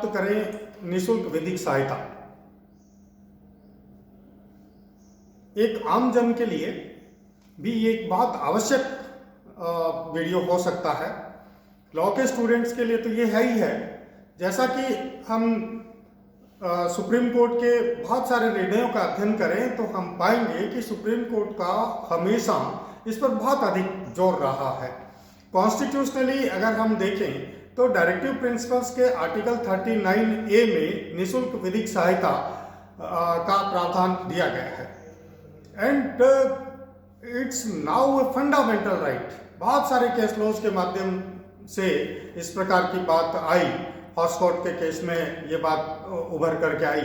प्राप्त करें निःशुल्क विधिक सहायता? एक आम जन के लिए भी ये एक बहुत आवश्यक वीडियो हो सकता है। लॉ के स्टूडेंट्स के लिए तो ये है ही है। जैसा कि हम सुप्रीम कोर्ट के बहुत सारे निर्णयों का अध्ययन करें तो हम पाएंगे कि सुप्रीम कोर्ट का हमेशा इस पर बहुत अधिक जोर रहा है। कॉन्स्टिट्यूशनली अगर हम देखें तो डायरेक्टिव प्रिंसिपल्स के आर्टिकल 39A में निःशुल्क विधिक सहायता का प्रावधान दिया गया है and it's now a fundamental right. बहुत सारे केस लॉज के माध्यम से इस प्रकार की बात आई, हॉस्कोट के केस में ये बात उभर करके आई,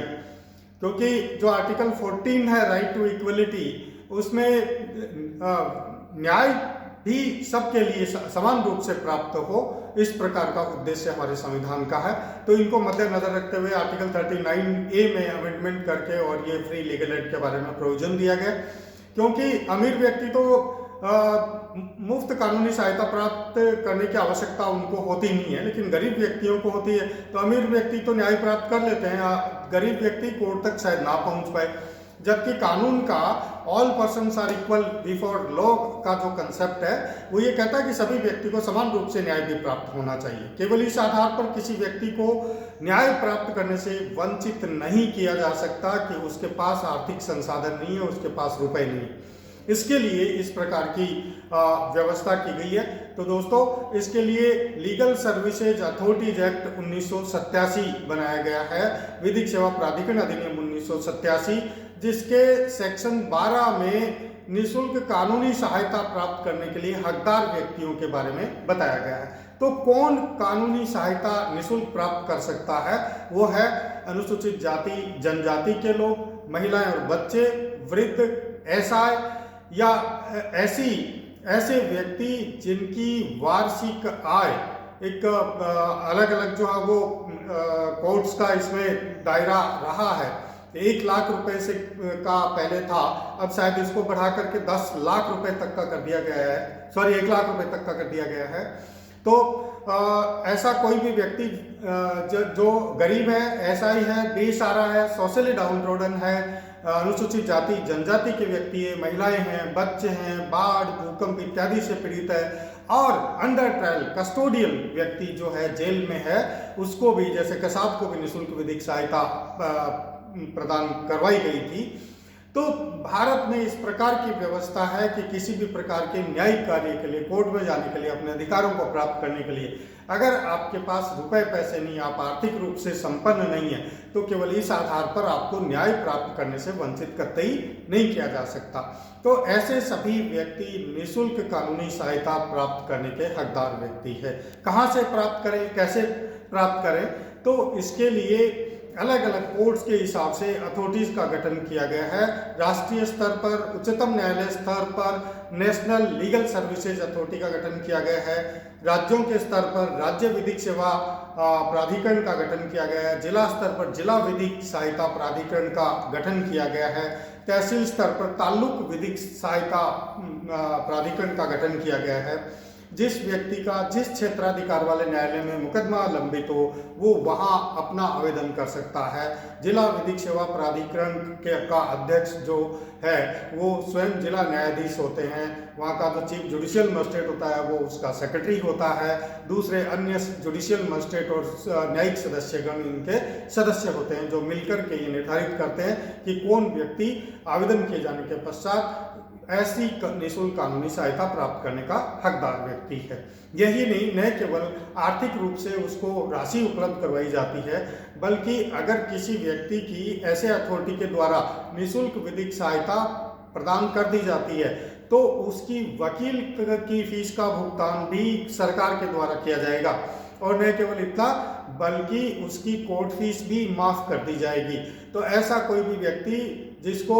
क्योंकि जो आर्टिकल 14 है राइट टू इक्वलिटी, उसमें न्याय भी सबके लिए समान रूप से प्राप्त हो, इस प्रकार का उद्देश्य हमारे संविधान का है। तो इनको मद्देनजर रखते हुए आर्टिकल 39A में अमेंडमेंट करके और ये फ्री लीगल एड के बारे में प्रोविजन दिया गया, क्योंकि अमीर व्यक्ति तो मुफ्त कानूनी सहायता प्राप्त करने की आवश्यकता उनको होती नहीं है, लेकिन गरीब व्यक्तियों को होती है। तो अमीर व्यक्ति तो न्याय प्राप्त कर लेते हैं, गरीब व्यक्ति कोर्ट तक शायद ना पहुंच पाए। जबकि कानून का all persons are equal before law का जो कंसेप्ट है वो ये कहता है कि सभी व्यक्ति को समान रूप से न्याय भी प्राप्त होना चाहिए। केवल इस आधार पर किसी व्यक्ति को न्याय प्राप्त करने से वंचित नहीं किया जा सकता कि उसके पास आर्थिक संसाधन नहीं है, उसके पास रुपए नहीं। इसके लिए इस प्रकार की व्यवस्था की गई है। तो दोस्तों, इसके लिए लीगल सर्विसेज अथॉरिटीज एक्ट 1987 बनाया गया है, विधिक सेवा प्राधिकरण अधिनियम 1987, जिसके सेक्शन 12 में निःशुल्क कानूनी सहायता प्राप्त करने के लिए हकदार व्यक्तियों के बारे में बताया गया है। तो कौन कानूनी सहायता निःशुल्क प्राप्त कर सकता है? वो है अनुसूचित जाति जनजाति के लोग, महिलाएं और बच्चे, वृद्ध, असहाय या ऐसे व्यक्ति जिनकी वार्षिक आय एक अलग अलग जो है वो कोर्ट्स का इसमें दायरा रहा है। 1 लाख रुपए से का पहले था, अब शायद इसको बढ़ा करके 10 लाख रुपए तक का कर दिया गया है, सॉरी 1 लाख रुपए तक का कर दिया गया है। तो ऐसा कोई भी व्यक्ति जो गरीब है, ऐसा ही है, बेसहारा है, सोशली डाउनरोडन है, अनुसूचित जाति जनजाति के व्यक्ति है, महिलाएं हैं, बच्चे हैं, बाढ़ भूकंप इत्यादि से पीड़ित है, और अंडर ट्रायल कस्टोडियल व्यक्ति जो है जेल में है, उसको भी, जैसे कसाब को भी निःशुल्क विधिक सहायता प्रदान करवाई गई थी। तो भारत में इस प्रकार की व्यवस्था है कि किसी भी प्रकार के न्यायिक कार्य के लिए, कोर्ट में जाने के लिए, अपने अधिकारों को प्राप्त करने के लिए अगर आपके पास रुपए पैसे नहीं, आप आर्थिक रूप से संपन्न नहीं है, तो केवल इस आधार पर आपको न्याय प्राप्त करने से वंचित कतई नहीं किया जा सकता। तो ऐसे सभी व्यक्ति निःशुल्क कानूनी सहायता प्राप्त करने के हकदार व्यक्ति है। कहाँ से प्राप्त करें, कैसे प्राप्त करें? तो इसके लिए अलग अलग कोर्ट्स के हिसाब से अथॉरिटीज का गठन किया गया है। राष्ट्रीय स्तर पर, उच्चतम न्यायालय स्तर पर नेशनल लीगल सर्विसेज अथॉरिटी का गठन किया गया है। राज्यों के स्तर पर राज्य विधिक सेवा प्राधिकरण का गठन किया गया है। जिला स्तर पर जिला विधिक सहायता प्राधिकरण का गठन किया गया है। तहसील स्तर पर ताल्लुक विधिक सहायता प्राधिकरण का गठन किया गया है। जिस व्यक्ति का जिस क्षेत्राधिकार वाले न्यायालय में मुकदमा लंबित हो, वो वहां अपना आवेदन कर सकता है। जिला विधिक सेवा प्राधिकरण का अध्यक्ष जो है वो स्वयं जिला न्यायाधीश होते हैं। वहाँ का जो चीफ जुडिशियल मजिस्ट्रेट होता है वो उसका सेक्रेटरी होता है। दूसरे अन्य जुडिशियल मजिस्ट्रेट और न्यायिक सदस्यगण इनके सदस्य होते हैं, जो मिलकर के ये निर्धारित करते हैं कि कौन व्यक्ति आवेदन किए जाने के पश्चात ऐसी निःशुल्क कानूनी सहायता प्राप्त करने का हकदार व्यक्ति है। यही नहीं, न केवल आर्थिक रूप से उसको राशि उपलब्ध करवाई जाती है, बल्कि अगर किसी व्यक्ति की ऐसे अथॉरिटी के द्वारा निःशुल्क विधिक सहायता प्रदान कर दी जाती है तो उसकी वकील की फीस का भुगतान भी सरकार के द्वारा किया जाएगा। और न केवल इतना, बल्कि उसकी कोर्ट फीस भी माफ कर दी जाएगी। तो ऐसा कोई भी व्यक्ति जिसको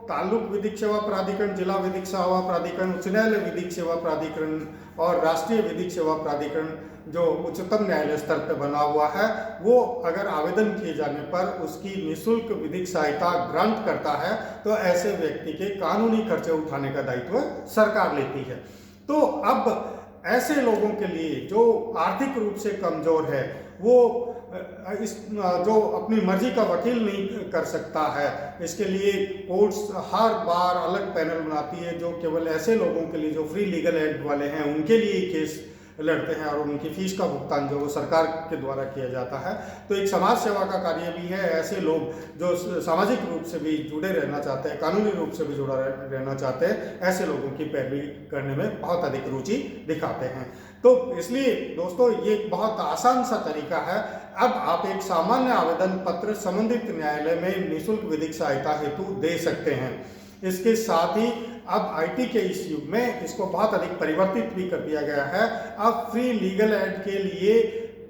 ताल्लुक विधिक सेवा प्राधिकरण, जिला विधिक सेवा प्राधिकरण, उच्च न्यायालय विधिक सेवा प्राधिकरण और राष्ट्रीय विधिक सेवा प्राधिकरण जो उच्चतम न्यायालय स्तर पर बना हुआ है, वो अगर आवेदन किए जाने पर उसकी निःशुल्क विधिक सहायता ग्रांट करता है तो ऐसे व्यक्ति के कानूनी खर्चे उठाने का दायित्व सरकार लेती है। तो अब ऐसे लोगों के लिए जो आर्थिक रूप से कमजोर है, वो जो अपनी मर्जी का वकील नहीं कर सकता है, इसके लिए कोर्ट्स हर बार अलग पैनल बनाती है जो केवल ऐसे लोगों के लिए जो फ्री लीगल एड वाले हैं उनके लिए केस लड़ते हैं और उनकी फीस का भुगतान जो सरकार के द्वारा किया जाता है। तो एक समाज सेवा का कार्य भी है। ऐसे लोग जो सामाजिक रूप से भी जुड़े रहना चाहते हैं, कानूनी रूप से भी जुड़ा रहना चाहते हैं, ऐसे लोगों की पैरवी करने में बहुत अधिक रुचि दिखाते हैं। तो इसलिए दोस्तों ये एक बहुत आसान सा तरीका है। अब आप एक सामान्य आवेदन पत्र संबंधित न्यायालय में निःशुल्क विधिक सहायता हेतु दे सकते हैं। इसके साथ ही अब आईटी के इस युग में इसको बहुत अधिक परिवर्तित भी कर दिया गया है। अब फ्री लीगल एड के लिए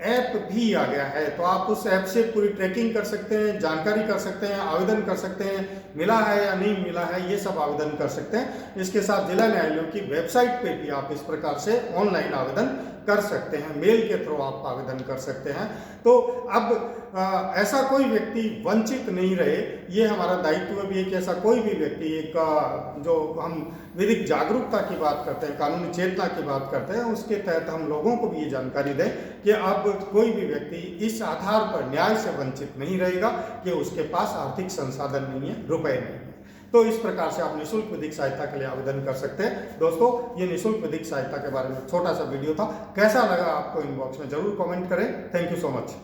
ऐप भी आ गया है, तो आप उस ऐप से पूरी ट्रैकिंग कर सकते हैं, जानकारी कर सकते हैं, आवेदन कर सकते हैं, मिला है या नहीं मिला है ये सब आवेदन कर सकते हैं। इसके साथ जिला न्यायालयों की वेबसाइट पे भी आप इस प्रकार से ऑनलाइन आवेदन कर सकते हैं, मेल के थ्रू आप आवेदन कर सकते हैं। तो अब ऐसा कोई व्यक्ति वंचित नहीं रहे, ये हमारा दायित्व भी है कि ऐसा कोई भी व्यक्ति एक जो हम विधिक जागरूकता की बात करते हैं, कानूनी चेतना की बात करते हैं, उसके तहत हम लोगों को भी ये जानकारी दें कि अब कोई भी व्यक्ति इस आधार पर न्याय से वंचित नहीं रहेगा कि उसके पास आर्थिक संसाधन नहीं है, रुपए नहीं है। तो इस प्रकार से आप निःशुल्क विधिक सहायता के लिए आवेदन कर सकते हैं। दोस्तों ये निःशुल्क विधिक सहायता के बारे में छोटा सा वीडियो था, कैसा लगा आपको इनबॉक्स में जरूर कमेंट करें। Thank you so much.